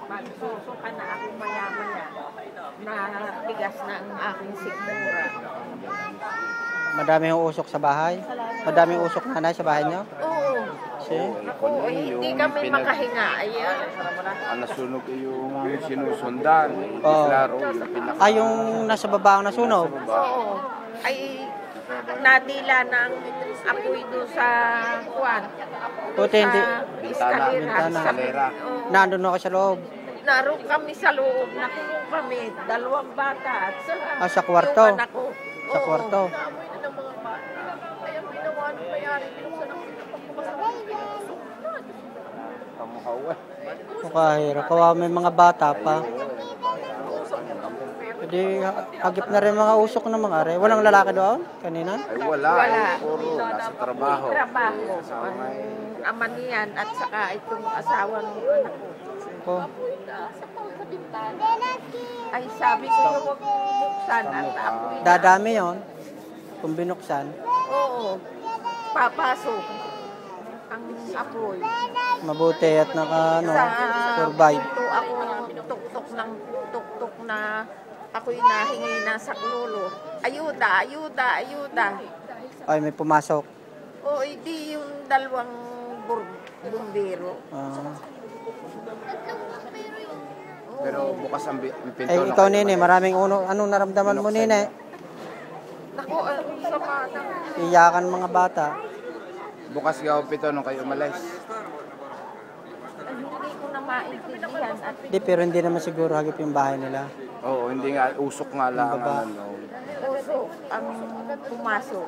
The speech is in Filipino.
Magsusuka na ako maya-maya na tigas na ang aking sikmura. Madami yung usok sa bahay? Madami yung usok nanay sa bahay niyo? Oo. Ako, hindi kami makahinga. Ayan. Ang nasunog yung sinusundan. Oo. Klaro, yung pinaka... Ay, yung nasa baba ang nasunog? Oo. Ay, nadila ng apoy doon sa kuwan. Buti hindi. Bintana. Eskalera. Nandun ako sa loob. Naroon kami sa loob. Nakulong kami. 2 bata. At Sa kwarto? yung anak ko. Sa kwarto. Kamuhawa. Kahira. Kawawa may mga bata pa. Hindi, hagip na rin mga usok ng mga are. Walang lalaki doon kanina? Ay wala. Wala. Puro nasa trabaho. Trabaho. Ang ama niyan at saka itong asawa ng anak ko. Oh. Ay, sabi ko huwag buksan at apoy na. Dadami yon kung binuksan. Oo. Papasok ang apoy. Mabuti at survive. Ito ako tuktok na ako'y nahingi na sa klulo. Ayuda, ayuda, ayuda. Ay, may pumasok. O, hindi yung 2 bumbero. Pero bukas ang pinto. Ay, ikaw nini, maraming anong naramdaman mo nini? Naku, ang sama ng... Iyakan mga bata. Bukas gaw pito nung kayo umalis. Hindi ko na maintindihan at Hindi, pero hindi naman siguro hagip yung bahay nila. Oo, hindi nga usok nga lang baba. ano. usok ang pumasok.